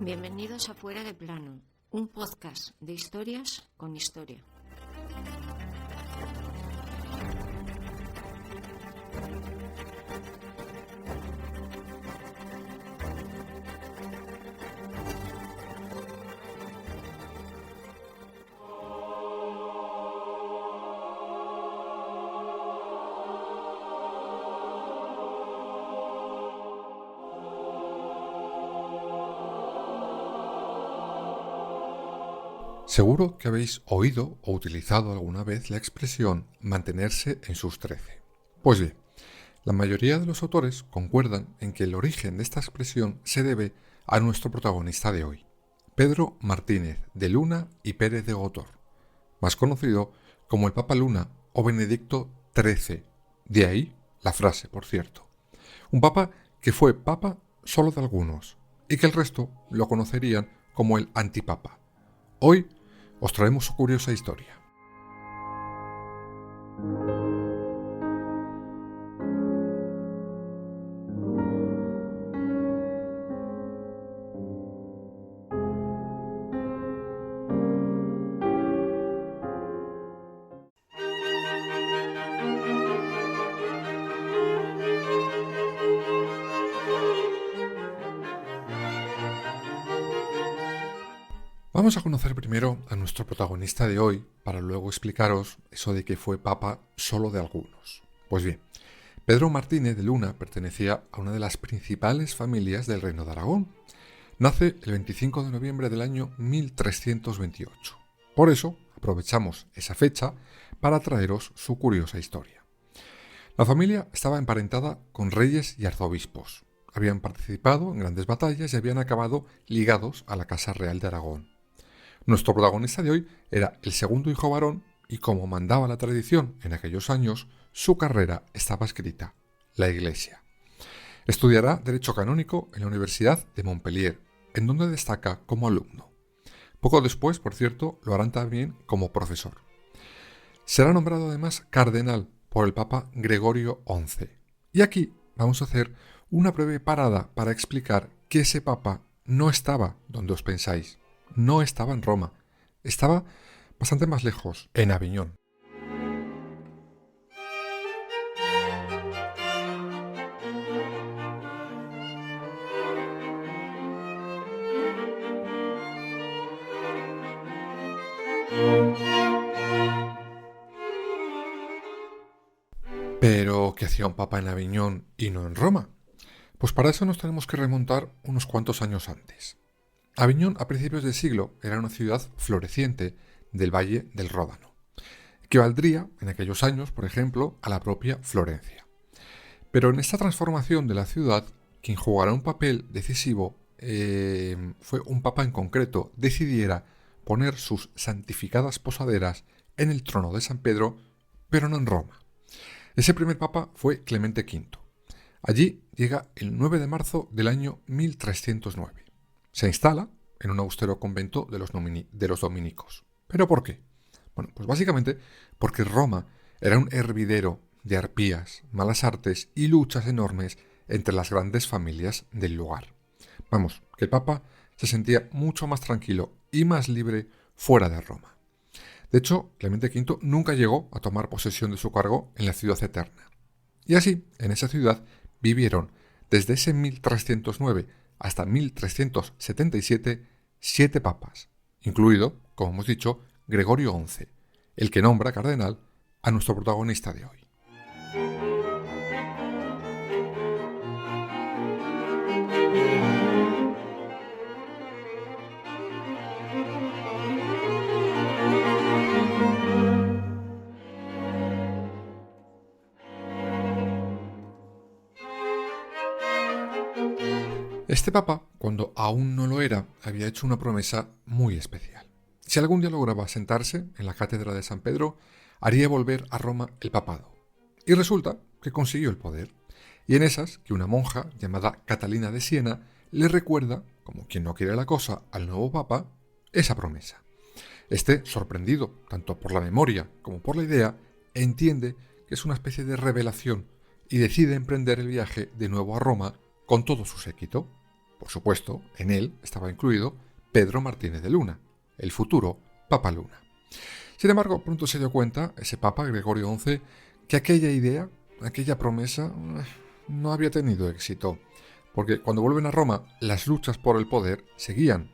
Bienvenidos a Fuera de Plano, un podcast de historias con historia. Seguro que habéis oído o utilizado alguna vez la expresión mantenerse en sus 13. Pues bien, la mayoría de los autores concuerdan en que el origen de esta expresión se debe a nuestro protagonista de hoy, Pedro Martínez de Luna y Pérez de Gótor, más conocido como el Papa Luna o Benedicto XIII. De ahí la frase, por cierto. Un papa que fue papa solo de algunos y que el resto lo conocerían como el antipapa. Hoy os traemos su curiosa historia. Vamos a conocer primero a nuestro protagonista de hoy para luego explicaros eso de que fue papa solo de algunos. Pues bien, Pedro Martínez de Luna pertenecía a una de las principales familias del Reino de Aragón. Nace el 25 de noviembre del año 1328. Por eso aprovechamos esa fecha para traeros su curiosa historia. La familia estaba emparentada con reyes y arzobispos. Habían participado en grandes batallas y habían acabado ligados a la Casa Real de Aragón. Nuestro protagonista de hoy era el segundo hijo varón y, como mandaba la tradición en aquellos años, su carrera estaba escrita: la Iglesia. Estudiará Derecho Canónico en la Universidad de Montpellier, en donde destaca como alumno. Poco después, por cierto, lo harán también como profesor. Será nombrado además cardenal por el Papa Gregorio XI. Y aquí vamos a hacer una breve parada para explicar que ese Papa no estaba donde os pensáis. No estaba en Roma, estaba bastante más lejos, en Aviñón. Pero, ¿qué hacía un papa en Aviñón y no en Roma? Pues para eso nos tenemos que remontar unos cuantos años antes. Aviñón a principios del siglo era una ciudad floreciente del Valle del Ródano, que valdría en aquellos años, por ejemplo, a la propia Florencia. Pero en esta transformación de la ciudad, quien jugará un papel decisivo fue un papa en concreto, decidiera poner sus santificadas posaderas en el trono de San Pedro, pero no en Roma. Ese primer papa fue Clemente V. Allí llega el 9 de marzo del año 1309. Se instala en un austero convento de los dominicos. ¿Pero por qué? Bueno, pues básicamente porque Roma era un hervidero de arpías, malas artes y luchas enormes entre las grandes familias del lugar. Vamos, que el Papa se sentía mucho más tranquilo y más libre fuera de Roma. De hecho, Clemente V nunca llegó a tomar posesión de su cargo en la ciudad eterna. Y así, en esa ciudad, vivieron desde ese 1309 hasta 1377 7 papas, incluido, como hemos dicho, Gregorio XI, el que nombra cardenal a nuestro protagonista de hoy. Este papa, cuando aún no lo era, había hecho una promesa muy especial. Si algún día lograba sentarse en la cátedra de San Pedro, haría volver a Roma el papado. Y resulta que consiguió el poder. Y en esas, que una monja llamada Catalina de Siena le recuerda, como quien no quiere la cosa, al nuevo papa, esa promesa. Este, sorprendido tanto por la memoria como por la idea, entiende que es una especie de revelación y decide emprender el viaje de nuevo a Roma con todo su séquito. Por supuesto, en él estaba incluido Pedro Martínez de Luna, el futuro Papa Luna. Sin embargo, pronto se dio cuenta, ese Papa Gregorio XI, que aquella idea, aquella promesa, no había tenido éxito, porque cuando vuelven a Roma, las luchas por el poder seguían.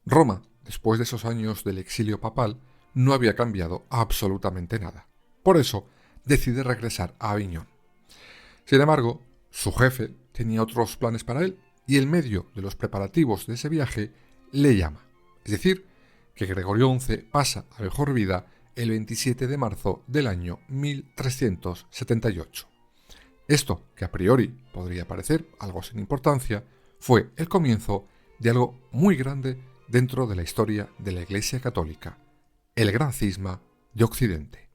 Roma, después de esos años del exilio papal, no había cambiado absolutamente nada. Por eso, decide regresar a Aviñón. Sin embargo, su jefe tenía otros planes para él, y en medio de los preparativos de ese viaje, le llama. Es decir, que Gregorio XI pasa a mejor vida el 27 de marzo del año 1378. Esto, que a priori podría parecer algo sin importancia, fue el comienzo de algo muy grande dentro de la historia de la Iglesia Católica, el Gran Cisma de Occidente.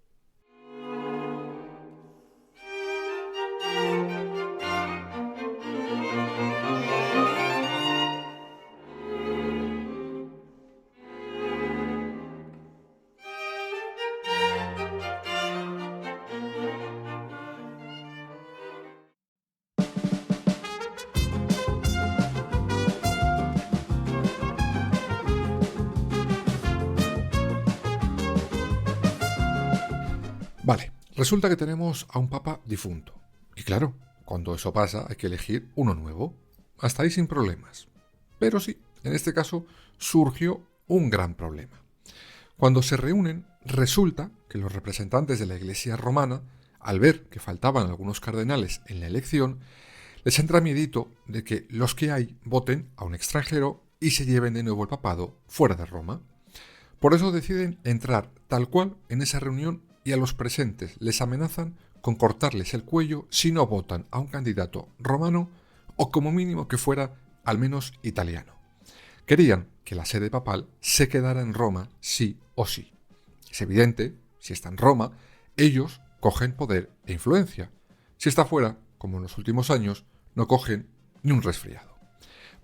Vale, resulta que tenemos a un papa difunto. Y claro, cuando eso pasa hay que elegir uno nuevo. Hasta ahí sin problemas. Pero sí, en este caso surgió un gran problema. Cuando se reúnen, resulta que los representantes de la Iglesia romana, al ver que faltaban algunos cardenales en la elección, les entra miedito de que los que hay voten a un extranjero y se lleven de nuevo el papado fuera de Roma. Por eso deciden entrar tal cual en esa reunión y a los presentes les amenazan con cortarles el cuello si no votan a un candidato romano o como mínimo que fuera al menos italiano. Querían que la sede papal se quedara en Roma sí o sí. Es evidente, si está en Roma, ellos cogen poder e influencia. Si está fuera, como en los últimos años, no cogen ni un resfriado.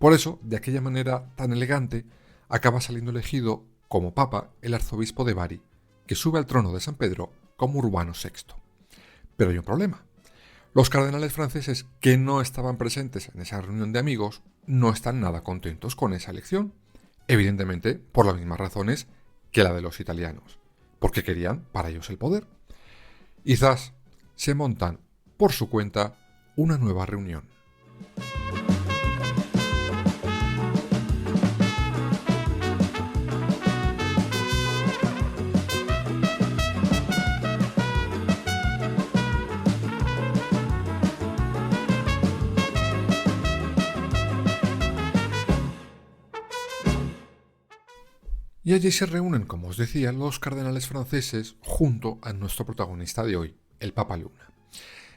Por eso, de aquella manera tan elegante, acaba saliendo elegido como papa el arzobispo de Bari, que sube al trono de San Pedro como Urbano VI. Pero hay un problema. Los cardenales franceses que no estaban presentes en esa reunión de amigos no están nada contentos con esa elección, evidentemente por las mismas razones que la de los italianos, porque querían para ellos el poder. Y quizás se montan por su cuenta una nueva reunión. Y allí se reúnen, como os decía, los cardenales franceses junto a nuestro protagonista de hoy, el Papa Luna.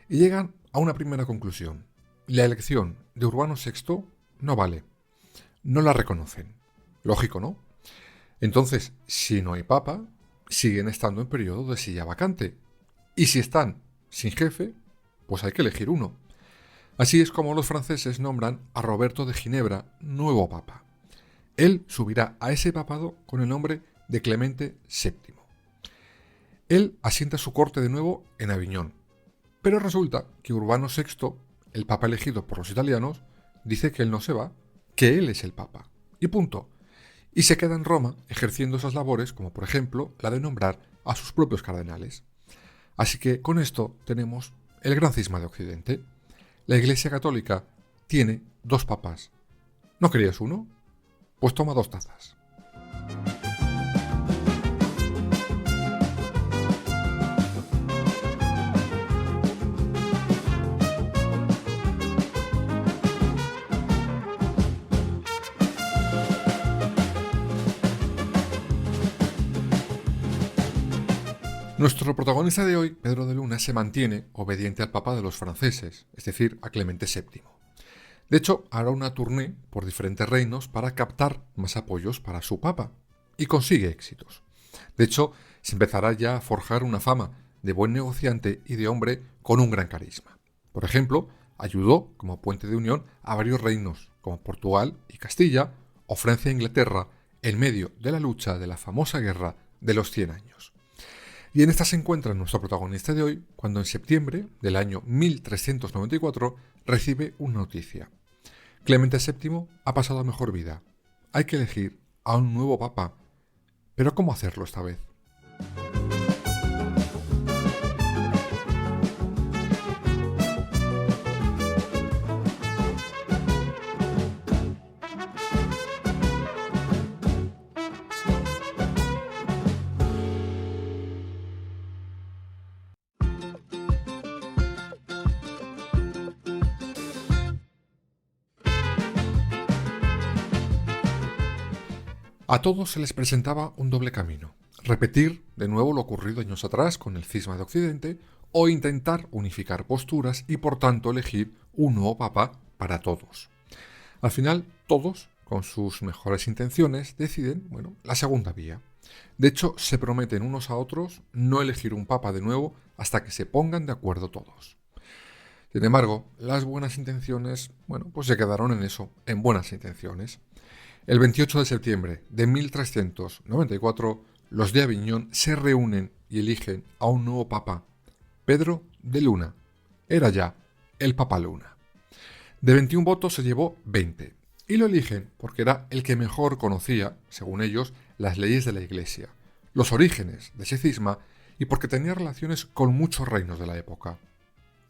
Y llegan a una primera conclusión. La elección de Urbano VI no vale. No la reconocen. Lógico, ¿no? Entonces, si no hay papa, siguen estando en periodo de silla vacante. Y si están sin jefe, pues hay que elegir uno. Así es como los franceses nombran a Roberto de Ginebra nuevo papa. Él subirá a ese papado con el nombre de Clemente VII. Él asienta su corte de nuevo en Aviñón. Pero resulta que Urbano VI, el papa elegido por los italianos, dice que él no se va, que él es el papa. Y punto. Y se queda en Roma ejerciendo esas labores, como por ejemplo la de nombrar a sus propios cardenales. Así que con esto tenemos el gran cisma de Occidente. La Iglesia Católica tiene dos papas. ¿No querías uno? Pues toma 2 tazas. Nuestro protagonista de hoy, Pedro de Luna, se mantiene obediente al papa de los franceses, es decir, a Clemente VII. De hecho, hará una tournée por diferentes reinos para captar más apoyos para su papa, y consigue éxitos. De hecho, se empezará ya a forjar una fama de buen negociante y de hombre con un gran carisma. Por ejemplo, ayudó como puente de unión a varios reinos, como Portugal y Castilla, o Francia e Inglaterra, en medio de la lucha de la famosa guerra de los 100 años. Y en esta se encuentra nuestro protagonista de hoy, cuando en septiembre del año 1394 recibe una noticia. Clemente VII ha pasado a mejor vida. Hay que elegir a un nuevo papa. Pero ¿cómo hacerlo esta vez? A todos se les presentaba un doble camino: repetir de nuevo lo ocurrido años atrás con el cisma de Occidente, o intentar unificar posturas y por tanto elegir un nuevo papa para todos. Al final, todos, con sus mejores intenciones, deciden, la segunda vía. De hecho, se prometen unos a otros no elegir un papa de nuevo hasta que se pongan de acuerdo todos. Sin embargo, las buenas intenciones, pues se quedaron en eso, en buenas intenciones. El 28 de septiembre de 1394, los de Aviñón se reúnen y eligen a un nuevo papa, Pedro de Luna. Era ya el Papa Luna. De 21 votos se llevó 20, y lo eligen porque era el que mejor conocía, según ellos, las leyes de la Iglesia, los orígenes de ese cisma y porque tenía relaciones con muchos reinos de la época.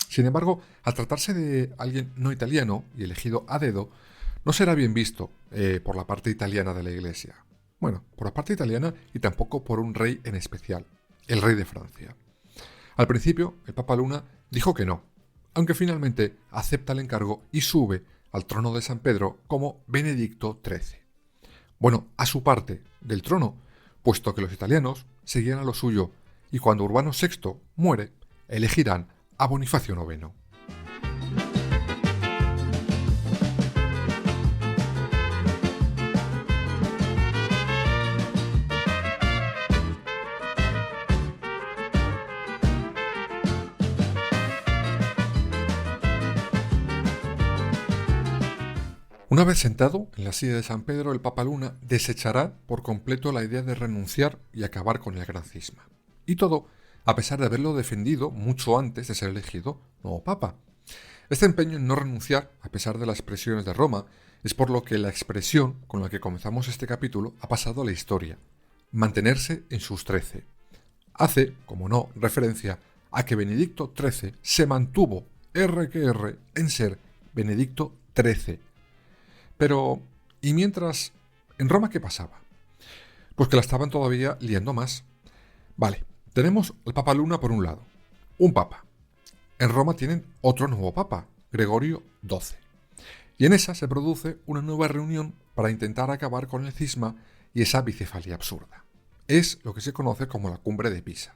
Sin embargo, al tratarse de alguien no italiano y elegido a dedo, no será bien visto por la parte italiana de la Iglesia. Por la parte italiana y tampoco por un rey en especial, el rey de Francia. Al principio, el Papa Luna dijo que no, aunque finalmente acepta el encargo y sube al trono de San Pedro como Benedicto XIII. A su parte del trono, puesto que los italianos seguían a lo suyo y cuando Urbano VI muere, elegirán a Bonifacio IX. Una vez sentado en la silla de San Pedro, el Papa Luna desechará por completo la idea de renunciar y acabar con el gran cisma. Y todo a pesar de haberlo defendido mucho antes de ser elegido nuevo Papa. Este empeño en no renunciar, a pesar de las presiones de Roma, es por lo que la expresión con la que comenzamos este capítulo ha pasado a la historia: mantenerse en sus 13. Hace, como no, referencia a que Benedicto XIII se mantuvo en ser Benedicto XIII. Pero, ¿y mientras, en Roma qué pasaba? Pues que la estaban todavía liando más. Vale, tenemos al Papa Luna por un lado, un papa. En Roma tienen otro nuevo papa, Gregorio XII. Y en esa se produce una nueva reunión para intentar acabar con el cisma y esa bicefalia absurda. Es lo que se conoce como la Cumbre de Pisa.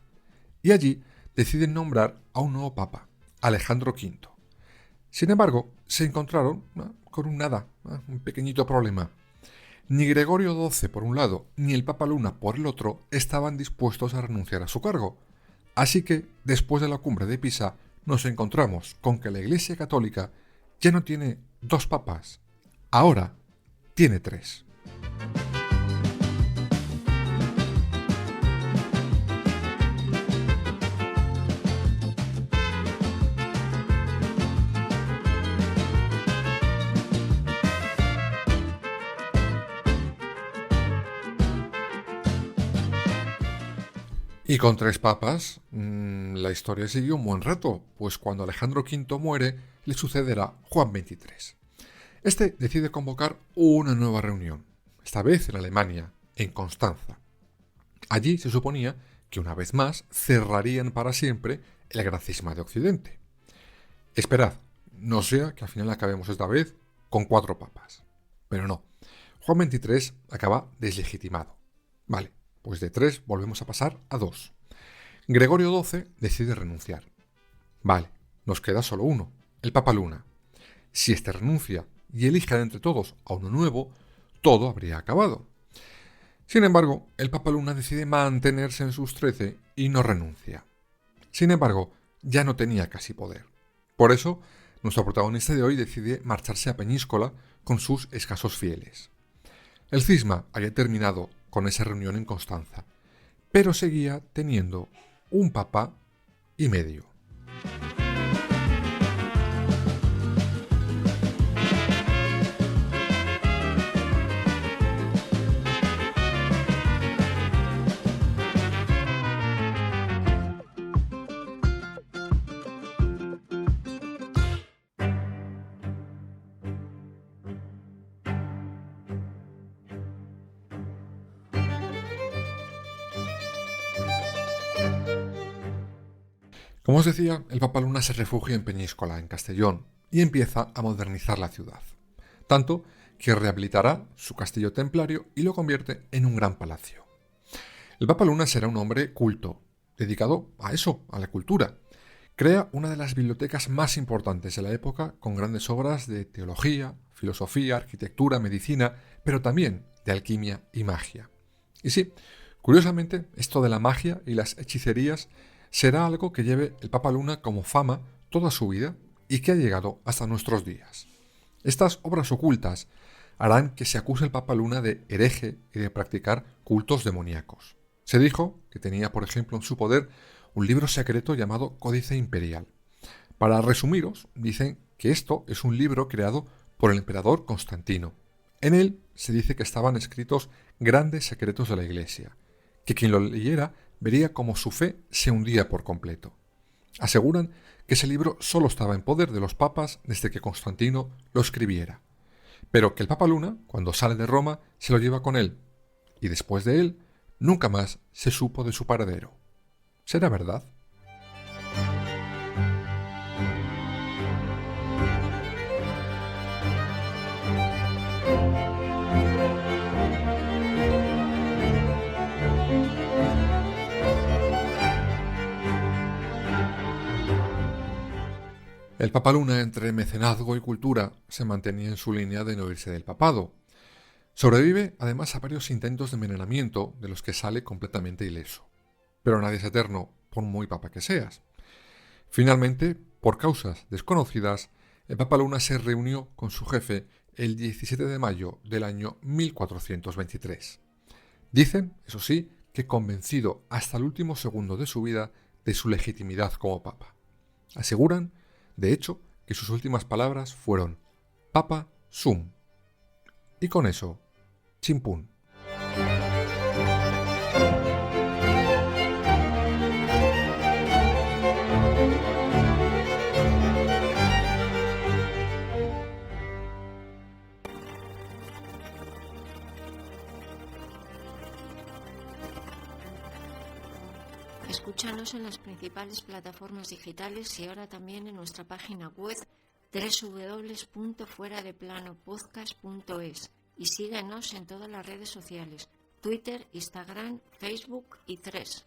Y allí deciden nombrar a un nuevo papa, Alejandro V. Sin embargo, se encontraron con un pequeñito problema. Ni Gregorio XII por un lado, ni el Papa Luna por el otro estaban dispuestos a renunciar a su cargo. Así que, después de la Cumbre de Pisa, nos encontramos con que la Iglesia Católica ya no tiene 2 papas, ahora tiene 3. Y con 3 papas, la historia siguió un buen rato, pues cuando Alejandro V muere, le sucederá Juan XXIII. Este decide convocar una nueva reunión, esta vez en Alemania, en Constanza. Allí se suponía que una vez más cerrarían para siempre el gran cisma de Occidente. Esperad, no sea que al final acabemos esta vez con 4 papas. Pero no, Juan XXIII acaba deslegitimado. Vale. Pues de 3 volvemos a pasar a 2. Gregorio XII decide renunciar. Vale, nos queda solo uno, el Papa Luna. Si este renuncia y eligen entre todos a uno nuevo, todo habría acabado. Sin embargo, el Papa Luna decide mantenerse en sus 13 y no renuncia. Sin embargo, ya no tenía casi poder. Por eso, nuestro protagonista de hoy decide marcharse a Peñíscola con sus escasos fieles. El cisma había terminado con esa reunión en Constanza, pero seguía teniendo un papa y medio. Como os decía, el Papa Luna se refugia en Peñíscola, en Castellón, y empieza a modernizar la ciudad. Tanto que rehabilitará su castillo templario y lo convierte en un gran palacio. El Papa Luna será un hombre culto, dedicado a eso, a la cultura. Crea una de las bibliotecas más importantes de la época, con grandes obras de teología, filosofía, arquitectura, medicina, pero también de alquimia y magia. Y sí, curiosamente, esto de la magia y las hechicerías será algo que lleve el Papa Luna como fama toda su vida y que ha llegado hasta nuestros días. Estas obras ocultas harán que se acuse al Papa Luna de hereje y de practicar cultos demoníacos. Se dijo que tenía, por ejemplo, en su poder un libro secreto llamado Códice Imperial. Para resumiros, dicen que esto es un libro creado por el emperador Constantino. En él se dice que estaban escritos grandes secretos de la Iglesia, que quien lo leyera vería cómo su fe se hundía por completo. Aseguran que ese libro solo estaba en poder de los papas desde que Constantino lo escribiera, pero que el Papa Luna, cuando sale de Roma, se lo lleva con él, y después de él, nunca más se supo de su paradero. ¿Será verdad? El Papa Luna, entre mecenazgo y cultura, se mantenía en su línea de no irse del papado. Sobrevive además a varios intentos de envenenamiento de los que sale completamente ileso. Pero nadie es eterno, por muy papa que seas. Finalmente, por causas desconocidas, el Papa Luna se reunió con su jefe el 17 de mayo del año 1423. Dicen, eso sí, que convencido hasta el último segundo de su vida de su legitimidad como papa. Aseguran, de hecho, que sus últimas palabras fueron Papa Sum. Y con eso, chimpún. Escúchanos en las principales plataformas digitales y ahora también en nuestra página web www.fueradeplanopodcast.es y síguenos en todas las redes sociales, Twitter, Instagram, Facebook y Threads.